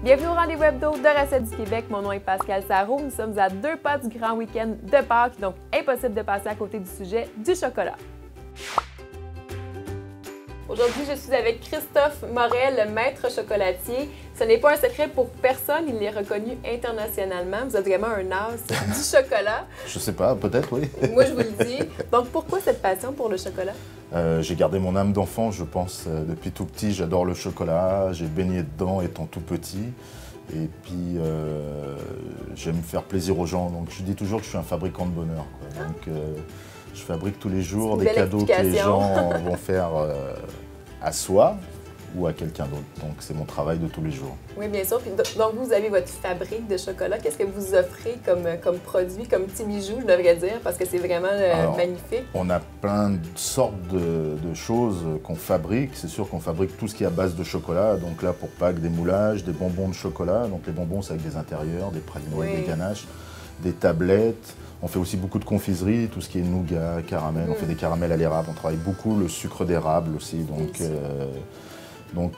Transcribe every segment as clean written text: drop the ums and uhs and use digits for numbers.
Bienvenue au rendez-vous hebdo de Recettes du Québec. Mon nom est Pascal Sarrault. Nous sommes à 2 pas du grand week-end de Pâques, donc impossible de passer à côté du sujet du chocolat. Aujourd'hui, je suis avec Christophe Morel, le maître chocolatier. Ce n'est pas un secret pour personne, il est reconnu internationalement. Vous êtes vraiment un as du chocolat. Je sais pas, peut-être, oui. Moi, je vous le dis. Donc, pourquoi cette passion pour le chocolat? J'ai gardé mon âme d'enfant, je pense, depuis tout petit. J'adore le chocolat, j'ai baigné dedans étant tout petit. Et puis, j'aime faire plaisir aux gens. Donc, je dis toujours que je suis un fabricant de bonheur, quoi. Donc, je fabrique tous les jours des cadeaux que les gens vont faire à soi ou à quelqu'un d'autre. Donc, c'est mon travail de tous les jours. Oui, bien sûr. Puis, donc, vous avez votre fabrique de chocolat. Qu'est-ce que vous offrez comme produit, comme petit bijou, je devrais dire, parce que c'est vraiment magnifique? On a plein de sortes de choses qu'on fabrique. C'est sûr qu'on fabrique tout ce qui est à base de chocolat. Donc là, pour Pâques, des moulages, des bonbons de chocolat. Donc les bonbons, c'est avec des intérieurs, des pralinés, des ganaches, des tablettes. On fait aussi beaucoup de confiserie, tout ce qui est nougat, caramel. On fait des caramels à l'érable. On travaille beaucoup le sucre d'érable aussi. Donc,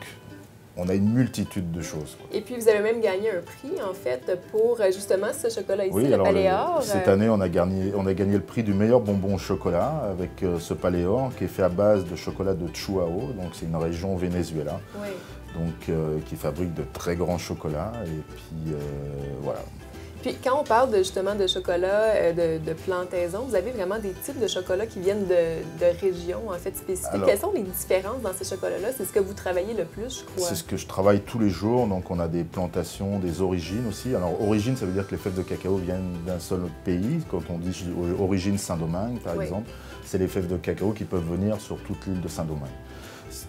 on a une multitude de choses, quoi. Et puis, vous avez même gagné un prix, en fait, pour justement ce chocolat ici, le Paléor. Cette année, on a gagné le prix du meilleur bonbon au chocolat avec ce Paléor qui est fait à base de chocolat de Chihuahua. Donc, c'est une région au Venezuela. Oui. Donc, qui fabrique de très grands chocolats. Et puis, voilà. Puis quand on parle justement de chocolat, de plantaison, vous avez vraiment des types de chocolat qui viennent de régions en fait spécifiques. Alors, quelles sont les différences dans ces chocolats-là? C'est ce que vous travaillez le plus, je crois. C'est ce que je travaille tous les jours. Donc on a des plantations, des origines aussi. Alors origine, ça veut dire que les fèves de cacao viennent d'un seul autre pays. Quand on dit origine Saint-Domingue, par exemple, c'est les fèves de cacao qui peuvent venir sur toute l'île de Saint-Domingue.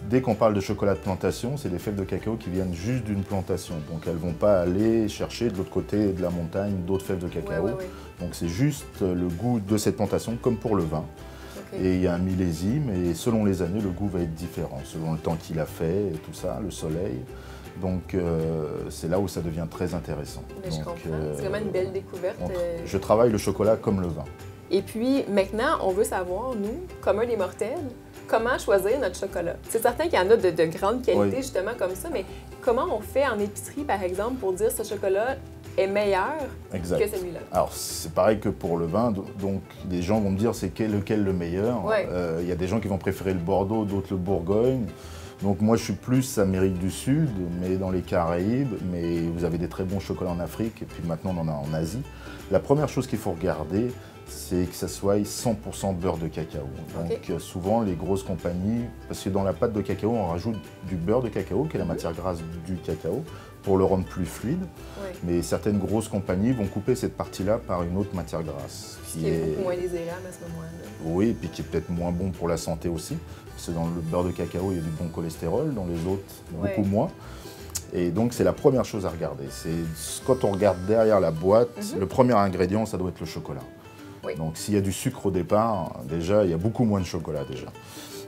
Dès qu'on parle de chocolat de plantation, c'est des fèves de cacao qui viennent juste d'une plantation. Donc elles ne vont pas aller chercher de l'autre côté de la montagne d'autres fèves de cacao. Donc c'est juste le goût de cette plantation, comme pour le vin. Et il y a un millésime, et selon les années, le goût va être différent, selon le temps qu'il a fait et tout ça, le soleil. Donc c'est là où ça devient très intéressant. Mais je comprends, c'est vraiment une belle découverte. Je travaille le chocolat comme le vin. Et puis maintenant, on veut savoir, nous, communs des mortels, comment choisir notre chocolat. C'est certain qu'il y en a de grande qualité, justement, comme ça, mais comment on fait en épicerie, par exemple, pour dire ce chocolat est meilleur que celui-là? Alors, c'est pareil que pour le vin. Donc, les gens vont me dire c'est lequel le meilleur. Il y a des gens qui vont préférer le Bordeaux, d'autres le Bourgogne. Donc, moi, je suis plus Amérique du Sud, mais dans les Caraïbes. Mais vous avez des très bons chocolats en Afrique, et puis maintenant, on en a en Asie. La première chose qu'il faut regarder, c'est que ça soit 100% beurre de cacao. Donc souvent les grosses compagnies, parce que dans la pâte de cacao, on rajoute du beurre de cacao, qui est la matière grasse du cacao, pour le rendre plus fluide. Mais certaines grosses compagnies vont couper cette partie-là par une autre matière grasse. Qui est beaucoup moins désirable à ce moment-là. Oui, et puis qui est peut-être moins bon pour la santé aussi. Parce que dans le beurre de cacao, il y a du bon cholestérol, dans les autres, beaucoup moins. Et donc, c'est la première chose à regarder. C'est quand on regarde derrière la boîte, le premier ingrédient, ça doit être le chocolat. Donc, s'il y a du sucre au départ, déjà, il y a beaucoup moins de chocolat déjà.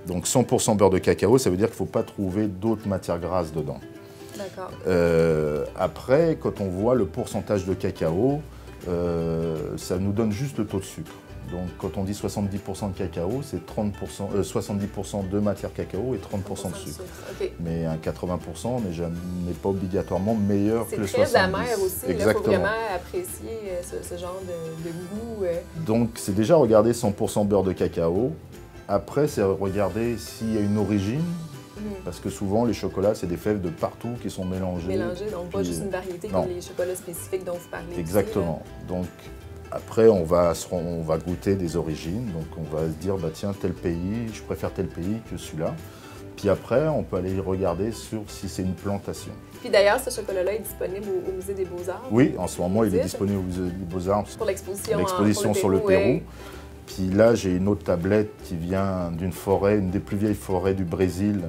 Donc, 100% beurre de cacao, ça veut dire qu'il ne faut pas trouver d'autres matières grasses dedans. D'accord. Après, quand on voit le pourcentage de cacao, ça nous donne juste le taux de sucre. Donc, quand on dit 70% de cacao, c'est 70% de matière cacao et 30% de sucre. Mais un 80% n'est pas obligatoirement meilleur que le 70%. C'est très amer aussi. Il faut vraiment apprécier ce genre de goût. Donc, c'est déjà regarder 100% beurre de cacao. Après, c'est regarder s'il y a une origine. Parce que souvent, les chocolats, c'est des fèves de partout qui sont mélangées. Mélangées, donc pas juste une variété comme les chocolats spécifiques dont vous parlez. Exactement. Donc, après, on va goûter des origines. Donc, on va se dire, bah, tiens, tel pays, je préfère tel pays que celui-là. Puis après, on peut aller regarder si c'est une plantation. Puis d'ailleurs, ce chocolat-là est disponible au Musée des Beaux-Arts? Oui, en ce moment, il est disponible au Musée des Beaux-Arts. Pour l'exposition sur le Pérou. Puis là, j'ai une autre tablette qui vient d'une forêt, une des plus vieilles forêts du Brésil,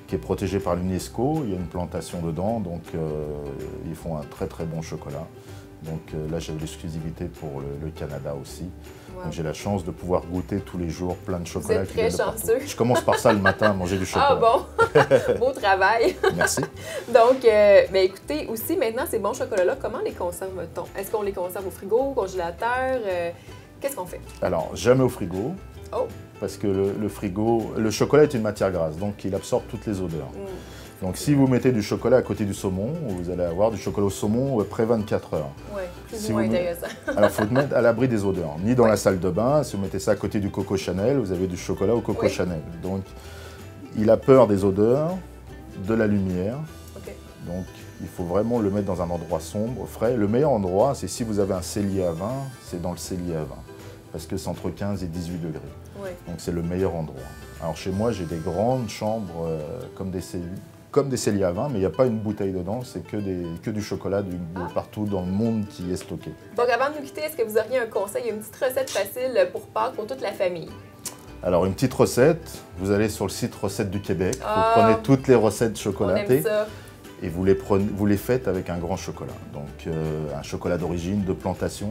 qui est protégée par l'UNESCO. Il y a une plantation dedans, donc ils font un très très bon chocolat. Donc là, j'ai l'exclusivité pour le Canada aussi. Donc j'ai la chance de pouvoir goûter tous les jours plein de chocolat. Vous êtes très chanceux. Je commence par ça le matin, à manger du chocolat. Ah bon? Beau travail. Merci. Donc, ben écoutez, aussi maintenant, ces bons chocolats-là, comment les conserve-t-on? Est-ce qu'on les conserve au frigo, au congélateur? Qu'est-ce qu'on fait? Alors, jamais au frigo. Parce que le chocolat est une matière grasse, donc il absorbe toutes les odeurs. Donc si vous mettez du chocolat à côté du saumon, vous allez avoir du chocolat au saumon après 24 heures. Oui, plus ou moins intéressant. Alors il faut le mettre à l'abri des odeurs, ni dans la salle de bain. Si vous mettez ça à côté du Coco Chanel, vous avez du chocolat au Coco Chanel. Donc il a peur des odeurs, de la lumière. Donc il faut vraiment le mettre dans un endroit sombre, frais. Le meilleur endroit, c'est si vous avez un cellier à vin, c'est dans le cellier à vin. Parce que c'est entre 15 et 18 degrés. Donc c'est le meilleur endroit. Alors chez moi, j'ai des grandes chambres comme des celliers à vin, mais il n'y a pas une bouteille dedans, c'est que du chocolat de partout dans le monde qui est stocké. Donc avant de nous quitter, est-ce que vous auriez un conseil, une petite recette facile pour Pâques pour toute la famille? Alors une petite recette, vous allez sur le site Recettes du Québec, vous prenez toutes les recettes chocolatées et vous les faites avec un grand chocolat. Donc un chocolat d'origine, de plantation,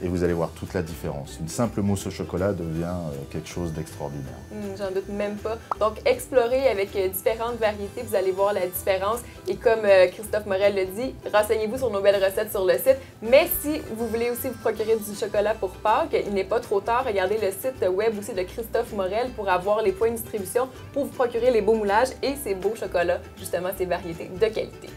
et vous allez voir toute la différence. Une simple mousse au chocolat devient quelque chose d'extraordinaire. J'en doute même pas. Donc explorez avec différentes variétés, vous allez voir la différence. Et comme Christophe Morel le dit, renseignez-vous sur nos belles recettes sur le site. Mais si vous voulez aussi vous procurer du chocolat pour Pâques, il n'est pas trop tard. Regardez le site web aussi de Christophe Morel pour avoir les points de distribution pour vous procurer les beaux moulages et ces beaux chocolats, justement ces variétés de qualité.